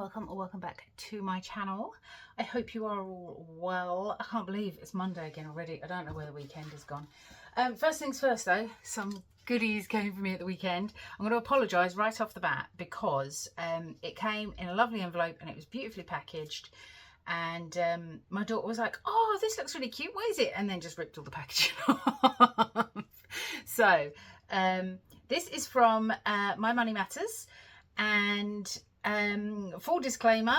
welcome or welcome back to my channel. I hope you are all well. I can't believe it's Monday again already. I don't know where the weekend has gone. First things first though, some goodies came for me at the weekend. I'm going to apologise right off the bat because it came in a lovely envelope and it was beautifully packaged, and my daughter was like, oh, this looks really cute, what is it? And then just ripped all the packaging off. So this is from My Money Matters, and full disclaimer,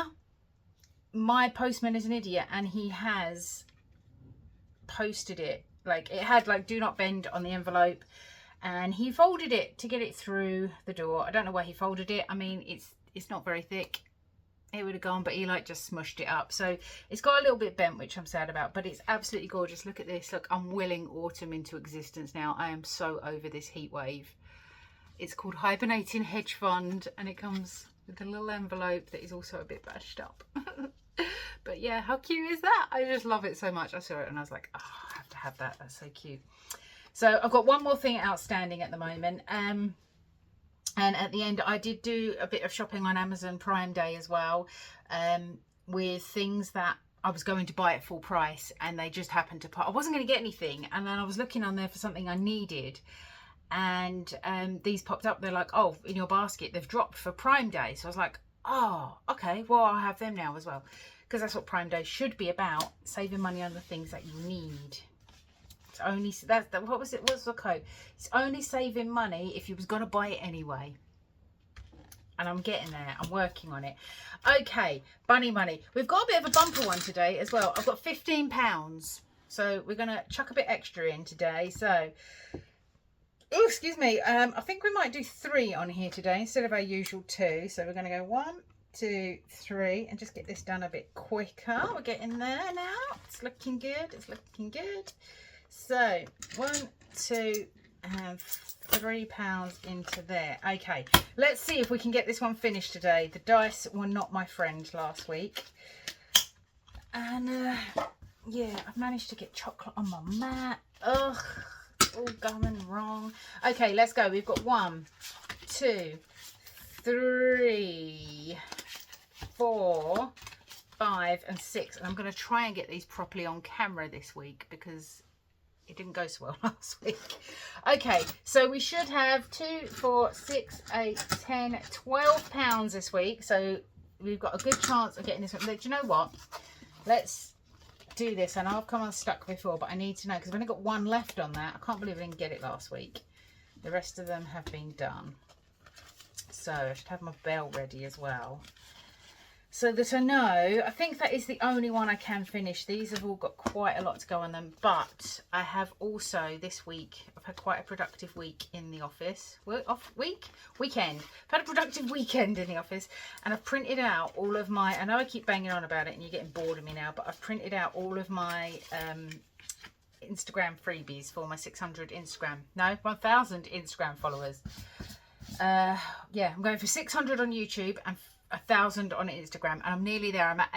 my postman is an idiot and he has posted it, like it had like do not bend on the envelope, and he folded it to get it through the door. I don't know why he folded it. I mean, it's not very thick, it would have gone, but he like just smushed it up, so it's got a little bit bent, which I'm sad about, but it's absolutely gorgeous. Look at this. Look, I'm willing autumn into existence now. I am so over this heat wave. It's called Hibernating Hedge Fund, and it comes with a little envelope that is also a bit bashed up. But yeah, how cute is that? I just love it so much. I saw it and I was like, oh, I have to have that. That's so cute. So I've got one more thing outstanding at the moment. And at the end, I did do a bit of shopping on Amazon Prime Day as well, with things that I was going to buy at full price, and they just happened to pop. I wasn't going to get anything, and then I was looking on there for something I needed, and these popped up. They're like, oh, in your basket they've dropped for Prime Day. So I was like, oh, okay, well, I'll have them now as well, because that's what Prime Day should be about, saving money on the things that you need. It's only what was it, what's the code? It's only saving money if you was gonna buy it anyway. And I'm getting there, I'm working on it. Okay, bunny money. We've got a bit of a bumper one today as well. I've got £15, so we're gonna chuck a bit extra in today. So oh, excuse me, I think we might do 3 on here today instead of our usual 2. So we're going to go 1, 2, 3 and just get this done a bit quicker. We're getting there now. It's looking good. It's looking good. So 1, 2 and £3 into there. Okay, let's see if we can get this one finished today. The dice were not my friend last week. And yeah, I've managed to get chocolate on my mat. Ugh. All going wrong. Okay, let's go. We've got 1, 2, 3, 4, 5 and 6, and I'm going to try and get these properly on camera this week because it didn't go so well last week. Okay, so we should have 2, 4, 6, 8, 10, 12 pounds this week, so we've got a good chance of getting this one. But do you know what, let's do this. I know I've come unstuck before, but I need to know because I've only got 1 left on that. I can't believe I didn't get it last week. The rest of them have been done, so I should have my bell ready as well, so that I know. I think that is the only one I can finish. These have all got quite a lot to go on them, but I have also this week, I've had quite a productive week in the office. Weekend. I've had a productive weekend in the office, and I've printed out all of my, I know I keep banging on about it and you're getting bored of me now, but I've printed out all of my Instagram freebies for my 600 Instagram, no, 1,000 Instagram followers. Yeah, I'm going for 600 on YouTube and 1,000 on Instagram, and I'm nearly there. I'm at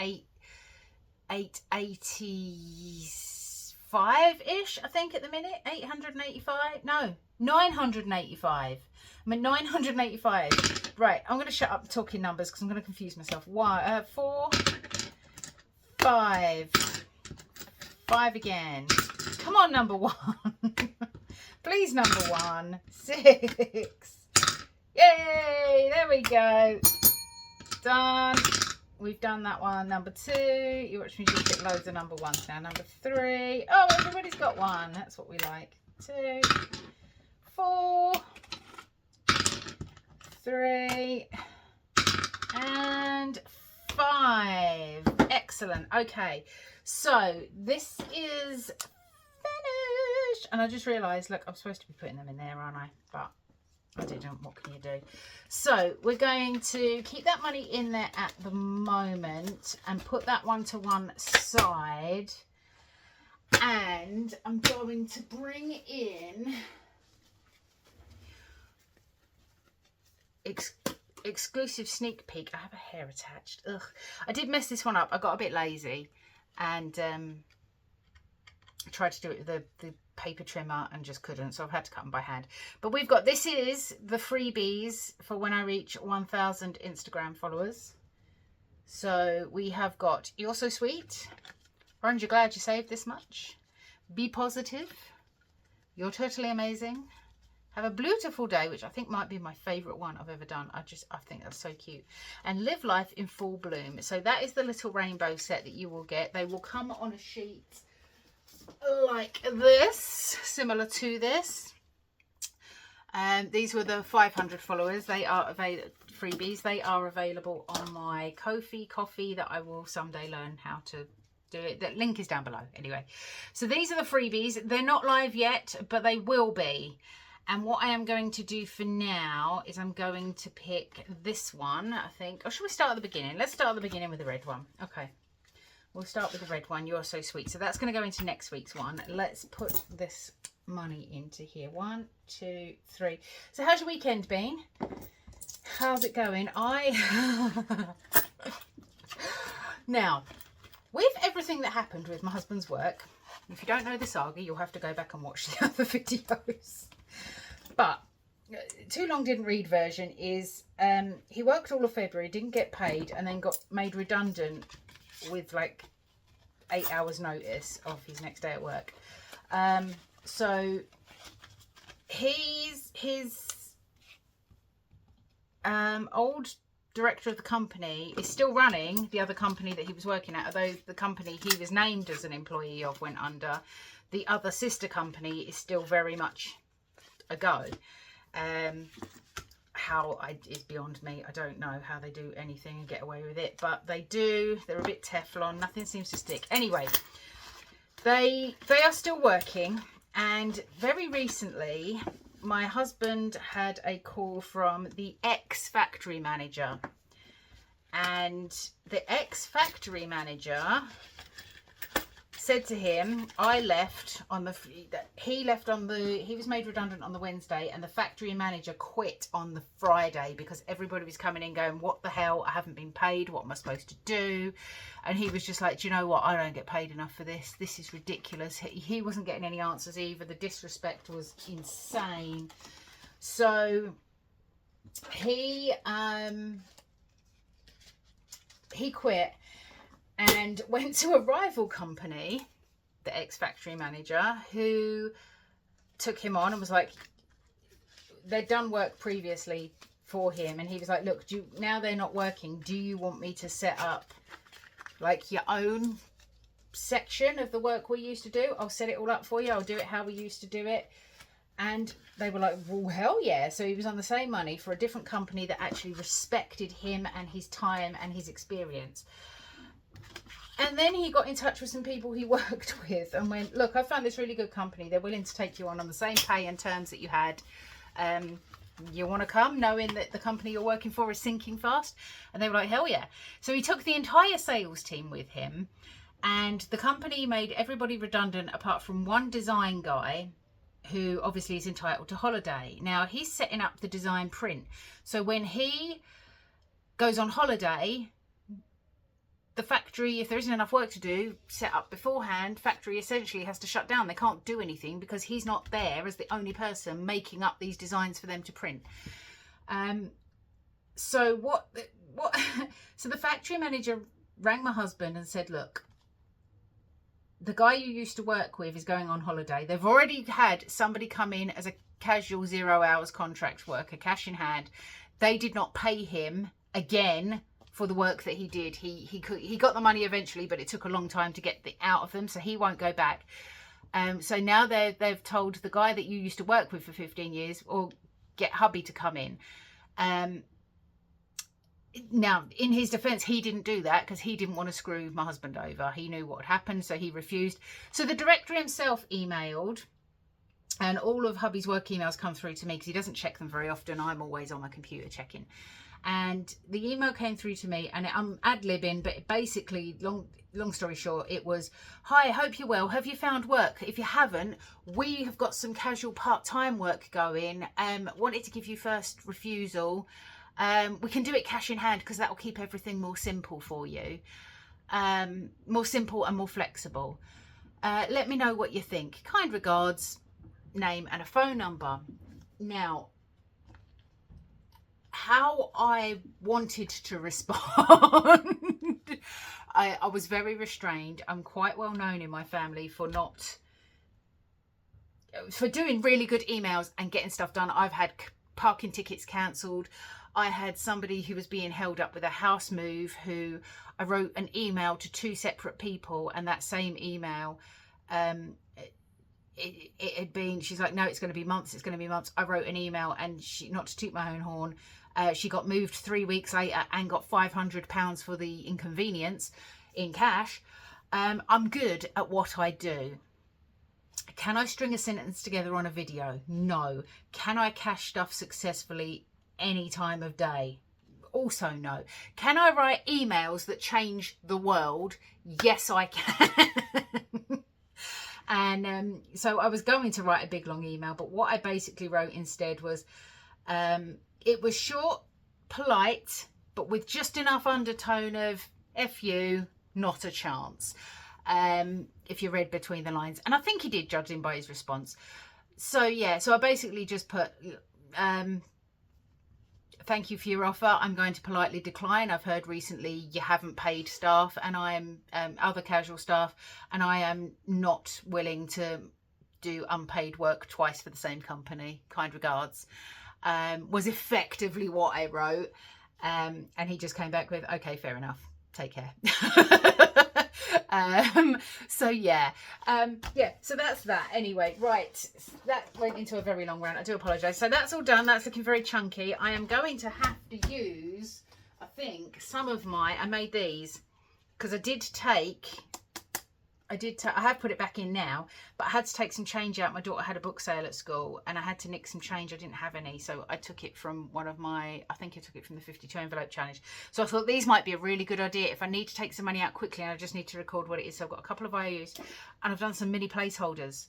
885-ish, I think, at the minute. 885, no, 985. I'm at 985. Right, I'm going to shut up talking numbers because I'm going to confuse myself. 1, 4, 5 again. Come on, number 1. Please, number 1. 6. Yay, there we go. Done. We've done that one. Number 2. You watch me just get loads of number 1s now. Number 3. Oh, everybody's got 1. That's what we like. 2, 4, 3 and 5. Excellent. Okay, so this is finished, and I just realized, look, I'm supposed to be putting them in there, aren't I? But I didn't. What can you do? So we're going to keep that money in there at the moment and put that one to one side, and I'm going to bring in exclusive sneak peek. I have a hair attached. Ugh, I did mess this one up. I got a bit lazy and I tried to do it with the paper trimmer and just couldn't, so I've had to cut them by hand. But we've got, this is the freebies for when I reach 1,000 Instagram followers. So we have got You're So Sweet, Aren't You Glad You Saved This Much, Be Positive, You're Totally Amazing, Have a Beautiful Day, which I think might be my favourite one I've ever done. I think that's so cute. And Live Life in Full Bloom. So that is the little rainbow set that you will get. They will come on a sheet like this, similar to this. These were the 500 followers. They are freebies. They are available on my Ko-fi coffee that I will someday learn how to do it. The link is down below anyway. So these are the freebies. They're not live yet, but they will be. And what I am going to do for now is I'm going to pick this one, I think. Or should we start at the beginning? Let's start at the beginning with the red one. Okay. We'll start with the red one, You're So Sweet. So that's going to go into next week's one. Let's put this money into here. 1, 2, 3. So how's your weekend been? How's it going? Now, with everything that happened with my husband's work, if you don't know the saga, you'll have to go back and watch the other videos. But too long didn't read version is he worked all of February, didn't get paid, and then got made redundant with like 8 hours notice of his next day at work. So his old director of the company is still running the other company that he was working at, although the company he was named as an employee of went under. The other sister company is still very much a go. How is beyond me. I don't know how they do anything and get away with it, but they do. They're a bit Teflon. Nothing seems to stick. Anyway, they are still working, and very recently my husband had a call from the ex-factory manager, and the ex-factory manager said to him, he was made redundant on the Wednesday, and the factory manager quit on the Friday because everybody was coming in going, what the hell, I haven't been paid, what am I supposed to do? And he was just like, do you know what, I don't get paid enough for this is ridiculous. He wasn't getting any answers either. The disrespect was insane. So he quit and went to a rival company, the ex-factory manager, who took him on and was like, they'd done work previously for him, and he was like, look, now they're not working, do you want me to set up like your own section of the work we used to do? I'll set it all up for you, I'll do it how we used to do it. And they were like, well, hell yeah. So he was on the same money for a different company that actually respected him and his time and his experience. And then he got in touch with some people he worked with and went, look, I found this really good company. They're willing to take you on the same pay and terms that you had. You want to come, knowing that the company you're working for is sinking fast? And they were like, hell yeah. So he took the entire sales team with him, and the company made everybody redundant apart from one design guy who obviously is entitled to holiday. Now, he's setting up the design print. So when he goes on holiday, the factory, if there isn't enough work to do, set up beforehand, factory essentially has to shut down. They can't do anything because he's not there as the only person making up these designs for them to print. So so the factory manager rang my husband and said, look, the guy you used to work with is going on holiday. They've already had somebody come in as a casual 0 hours contract worker, cash in hand. They did not pay him again for the work that he did. He got the money eventually, but it took a long time to get out of them, so he won't go back. So now they've told the guy that you used to work with for 15 years, or get hubby to come in. Now, in his defense, he didn't do that because he didn't want to screw my husband over. He knew what had happened, so he refused. So the director himself emailed, and all of hubby's work emails come through to me because he doesn't check them very often. I'm always on my computer checking. And the email came through to me, and I'm ad-libbing, but basically, long story short, it was, hi, hope you're well. Have you found work? If you haven't, we have got some casual part-time work going. Wanted to give you first refusal. We can do it cash in hand because that will keep everything more simple for you. More simple and more flexible. Let me know what you think. Kind regards, name and a phone number. Now, how I wanted to respond I was very restrained. I'm quite well known in my family for doing really good emails and getting stuff done. I've had parking tickets cancelled. I had somebody who was being held up with a house move who I wrote an email to 2 separate people, and that same email, it had been, she's like, no, it's going to be months, it's going to be months. I wrote an email, and she, not to toot my own horn, she got moved 3 weeks later and got £500 for the inconvenience in cash. I'm good at what I do. Can I string a sentence together on a video? No. Can I cache stuff successfully any time of day? Also no. Can I write emails that change the world? Yes, I can. And so I was going to write a big long email, but what I basically wrote instead was, it was short, polite, but with just enough undertone of F you, not a chance. If you read between the lines. And I think he did, judging by his response. So yeah, so I basically just put, thank you for your offer. I'm going to politely decline. I've heard recently you haven't paid staff, and I am other casual staff, and I am not willing to do unpaid work twice for the same company. Kind regards. Was effectively what I wrote. And he just came back with, okay, fair enough. Take care. So yeah, so that's that. Anyway, right, that went into a very long rant. I do apologize. So that's all done. That's looking very chunky. I am going to have to use, I think, some of I made these because I have put it back in now, but I had to take some change out. My daughter had a book sale at school and I had to nick some change. I didn't have any, so I took it from one of my, I think I took it from the 52 envelope challenge. So I thought these might be a really good idea if I need to take some money out quickly and I just need to record what it is. So I've got a couple of IOUs and I've done some mini placeholders.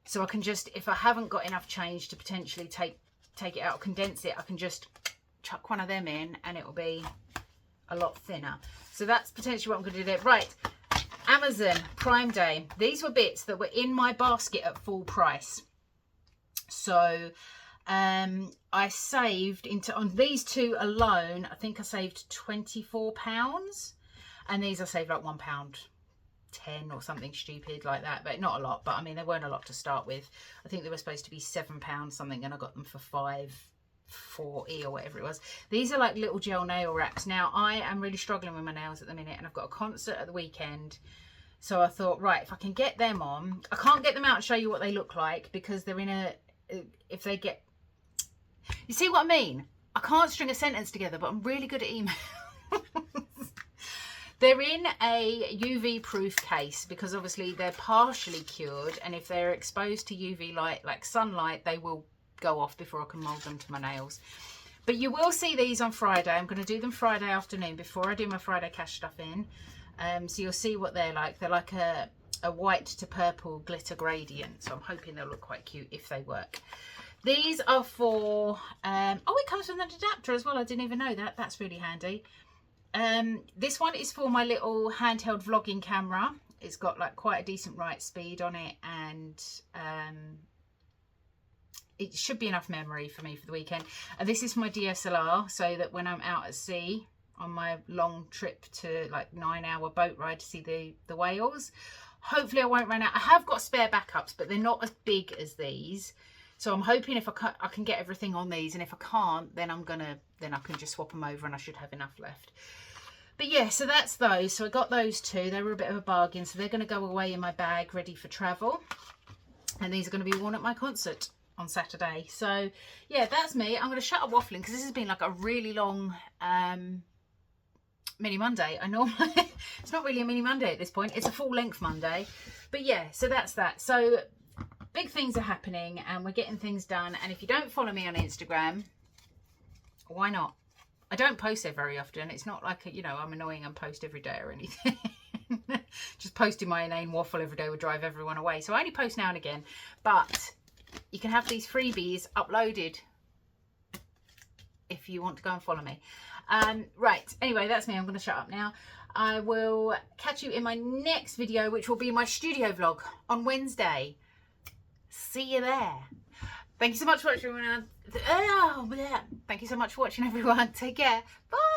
So I can just, if I haven't got enough change to potentially take it out, condense it, I can just chuck one of them in and it will be a lot thinner. So that's potentially what I'm going to do there. Right. Amazon Prime Day. These were bits that were in my basket at full price. So I saved on these two alone, I think I saved £24. And these I saved like £1.10 or something stupid like that, but not a lot. But I mean, they weren't a lot to start with. I think they were supposed to be £7 something and I got them for £5.40 or whatever it was. These are like little gel nail wraps. Now I am really struggling with my nails at the minute and I've got a concert at the weekend, so I thought, right, if I can get them on, I can't get them out and show you what they look like because they're in a, if they get, you see what I mean? I can't string a sentence together, but I'm really good at email. They're in a UV proof case because obviously they're partially cured, and if they're exposed to UV light like sunlight, they will go off before I can mold them to my nails. But you will see these on Friday. I'm going to do them Friday afternoon before I do my Friday cash stuff in. So you'll see what they're like. They're like a white to purple glitter gradient. So I'm hoping they'll look quite cute if they work. These are for, oh, it comes with an adapter as well. I didn't even know that. That's really handy. This one is for my little handheld vlogging camera. It's got like quite a decent write speed on it, and it should be enough memory for me for the weekend. And this is for my DSLR, so that when I'm out at sea on my long trip to like 9-hour boat ride to see the whales, hopefully I won't run out. I have got spare backups, but they're not as big as these. So I'm hoping if I can get everything on these, and if I can't, then I can just swap them over and I should have enough left. But yeah, so that's those. So I got those two. They were a bit of a bargain. So they're going to go away in my bag ready for travel. And these are going to be worn at my concert on Saturday. So yeah, that's me. I'm going to shut up waffling because this has been like a really long mini Monday. I normally, it's not really a mini Monday at this point. It's a full length Monday. But yeah, so that's that. So big things are happening and we're getting things done. And if you don't follow me on Instagram, why not? I don't post there very often. It's not like, you know, I'm annoying and post every day or anything. Just posting my inane waffle every day would drive everyone away. So I only post now and again. But you can have these freebies uploaded if you want to go and follow me. Right, anyway, that's me. I'm going to shut up now. I will catch you in my next video, which will be my studio vlog on Wednesday. See you there. Thank you so much for watching, everyone. Thank you so much for watching, everyone. Take care. Bye.